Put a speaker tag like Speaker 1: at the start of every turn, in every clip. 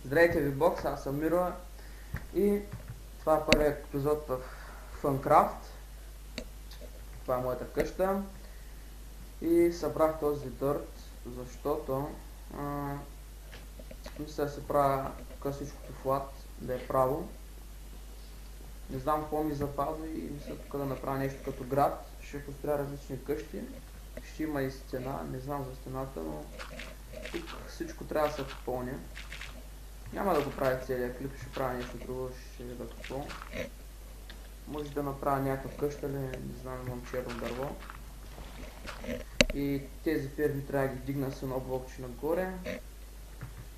Speaker 1: Здравейте ви, бокс, аз съм Миро и това е първият епизод в Funcraft. Това е моята къща и събрах този дърт, защото мисля да се правя късичкото флат да е право. Не знам какво ми запазва и мисля тук да направя нещо като град. Ще построя различни къщи, ще има и стена, не знам за стената, но тук всичко трябва да се попълня. Няма да го правя целия клип, ще правя нещо друго, ще видя какво. Може да направя някаква къща, не знам, имам черно дърво. И тези ферми трябва да ги дигна с едно блокче нагоре.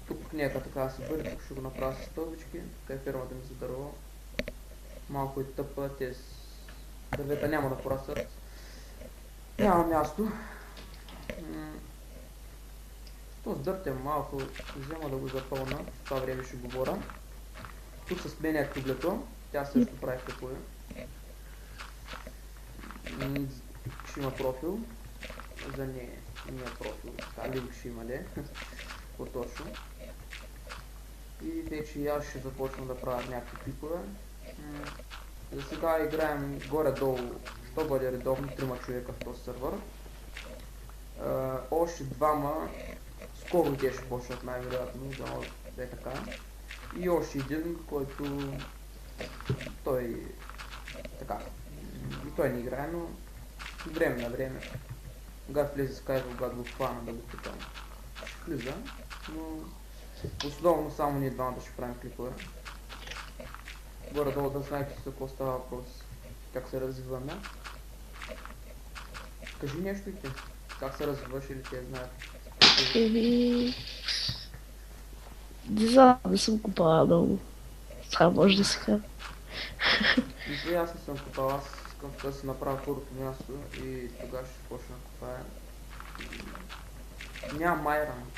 Speaker 1: Тук нека така да се бъде, тук ще го направя с стълбички. Тук е фермата ми за дърво. Малко и тъпа, тези дървета няма да порастат. Няма място. Този дърт е малко, взема да го запълна, в това време ще говоря. Тук се сменя куглето, тя също прави клипове. Ще има профил, за нея профил, така ли ще има ли, по-точно. И вече и аз ще започна да правя някакви клипове. За сега играем горе-долу, що бъде редовно 3 човека в този сервер. Още двама, скоро те ще почнат най-вероятно, да е така. И още един, който той така, и той не играе, но време на време, когато влезе с Skype, когато го хвана да го питам, ще влиза, но основно само ние двамата ще правим клипове. Горе-долу да знаете за какво става въпрос, как се развиваме. Кажи нещо и ти, как се развиваш или те знаят?
Speaker 2: Не знам, не съм купала много. Това може да се казва.
Speaker 1: И аз не съм купал, аз искам да си направя първото място и тогава ще почна да купая. Няма майран.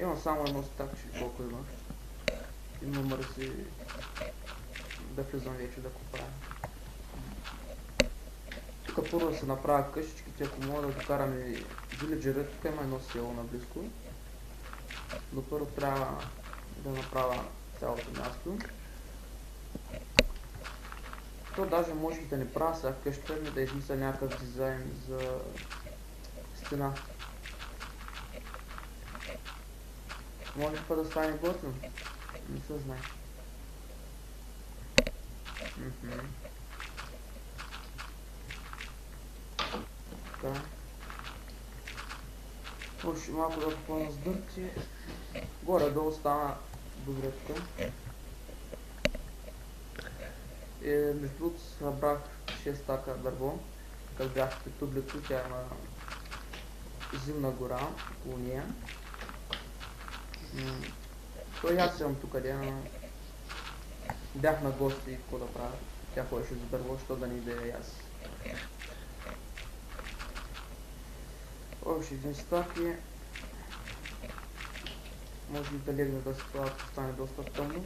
Speaker 1: Имам само едно стакче, колко има. Има мързи да влизам вече да купая. Тук първо да се направя къщичките, ако мога да докараме вилиджера, тук има едно село наблизко. Но първо трябва да направя цялото място. То даже може да не правя сега къща, но да измисля някакъв дизайн за стена. Може па да стане готино. Не се знае. Така. Още малко да попълна с дърти. Горе-долу стана добре тук. Между другото събрах 6 стака дърво. Като бях при тублето, тя има зимна гора около нея. Той аз съм тук, но бях на гости и какво да правя. Тя ходеше за дърво, що да ни да е аз. Още един стак и може и да легне да стане доста тъмно.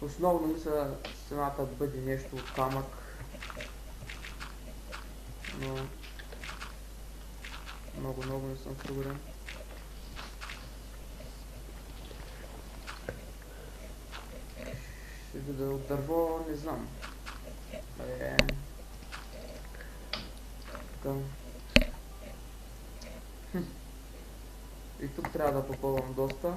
Speaker 1: Основно мисля стената да бъде нещо от камък, но много не съм сигурен. Ще видя от дърво, не знам. Така. И тук трябва да попълвам доста.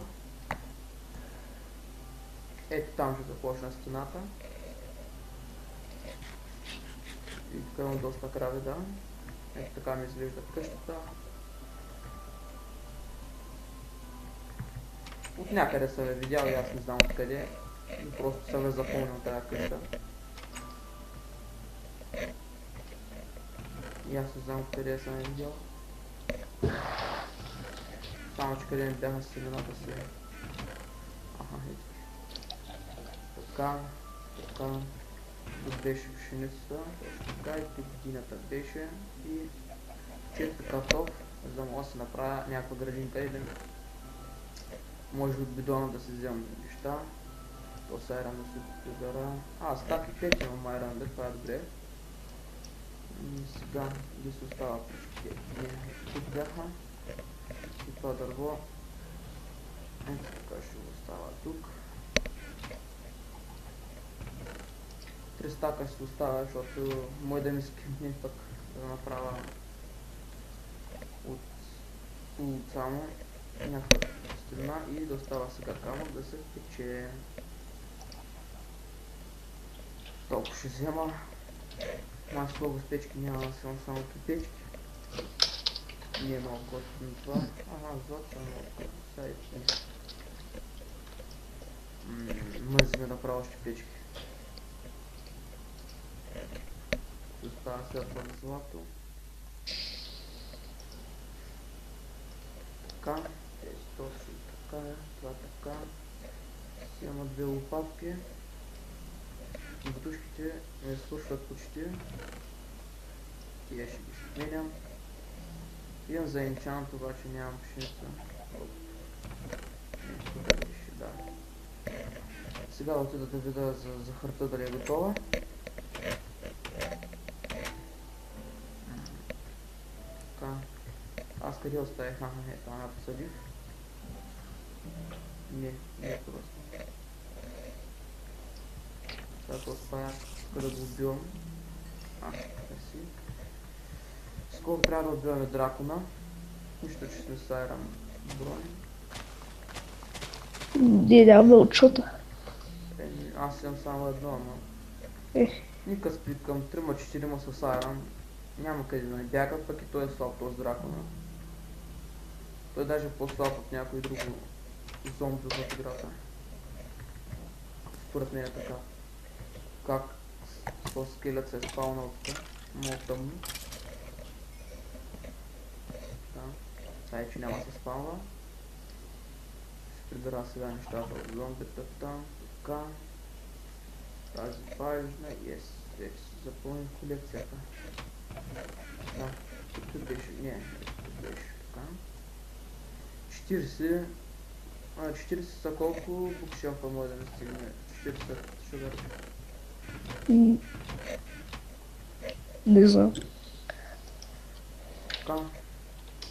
Speaker 1: Ето там ще започна стената. И тук имам доста крави, да. Ето така ми изглежда къщата. От някъде съм я видял и аз не знам откъде. Просто съм я запълнил тази къща. И аз не знам откъде съм я видял. Само че къде ми бяха семената си. Ето. Така. Тук беше пшеницата, така и тук дината беше и чиста картоф, за да мога да се направя някаква градинка или може от бидона да се вземам неща. То са айран да се прибера. Стак и 5 имам айран, това е добре. И сега да се остава почти. Тук бяха. И това дърво. Ето така ще го остава тук. 3 стака ще остава, защото мой да ми скипне пък да направя от само някаква страна и да остава сега камък да се пече. Толкова ще взема. Аз много с печки няма да съм само печки. Не е много готвено това. Ага, злато е много сайт. Мързи направо още печки. Остава светла на злато. Така, тези точно така, това така. Си има 2 лопатки. Бутушките не слушат почти. Тия ще ги сменям. Имам за енчант, обаче нямам пшеница. Да. Сега отида да видя за захарта дали е готова. Така. Аз къде оставих? Аха, ето, я посадих. Не просто. Сега успая да го убивам. Си. Скоро трябва да убиваме дракона. Нищо, че сме с Айрон брони.
Speaker 2: Няма мълчота.
Speaker 1: Аз имам само едно, но... Ника сплиткам 3-4 с Айрон. Няма къде да не бягат, пък и той е слаб този дракона. Той даже е по-слаб от някой друго зомби в играта. Според мен е така. Как този скелет се е спалнал тук. Много тъмно. Тай, че няма се спалва. Ще прибера сега нещата от зомбите там. Така. Тази важна. Yes. Вече се запълни колекцията. Да. Тук беше. Не. Тук беше така. 40. 40 са колко букшелфа може да не стигне? 40 шугар.
Speaker 2: Не знам.
Speaker 1: Така.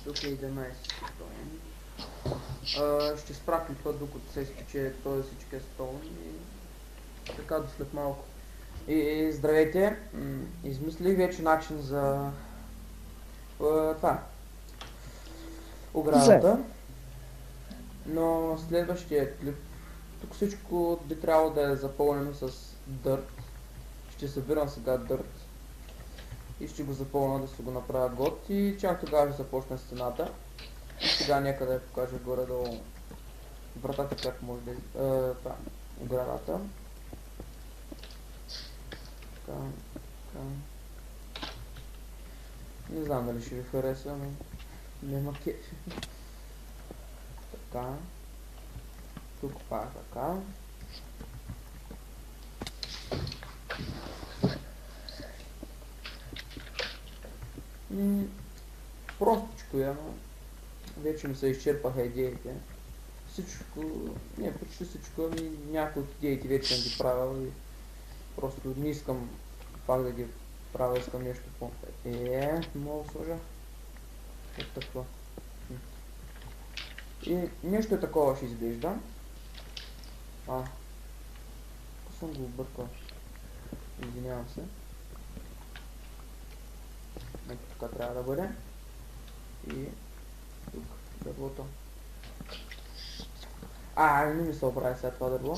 Speaker 1: Тук е 11 стоен. Ще спра клипа, докато се изпече този всички стоен и така до след малко. И здравейте! Измислих вече начин за това. Оградата. Но следващия клип, тук всичко би трябвало да е запълнено с дърт. Ще събирам сега дърт и ще го запълня да се го направя год и чак тогава ще започна стената. И сега нека да я покажа горе-долу вратата, как може да това, оградата. Така. Не знам дали ще ви хареса, но няма кеф. Така. Тук пак така. Простичко е, но вече ми се изчерпаха идеите. Всичко, не почти всичко, някои от идеите вече съм ги правил и просто не искам пак да ги правя, искам нещо по... мога да сложа. Ето такова. И нещо такова ще изглежда. Ако съм го объркал. Извинявам се. Ето така трябва да бъде. И тук дървото. Не ми се оправи сега това дърво.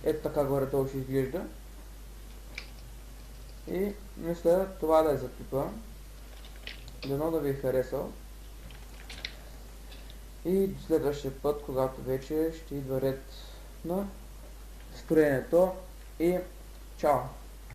Speaker 1: Ето така горе-долу ще изглежда. И мисля това да е за клипа. Дано да ви е харесал. И до следващия път, когато вече ще идва ред на строенето. И чао!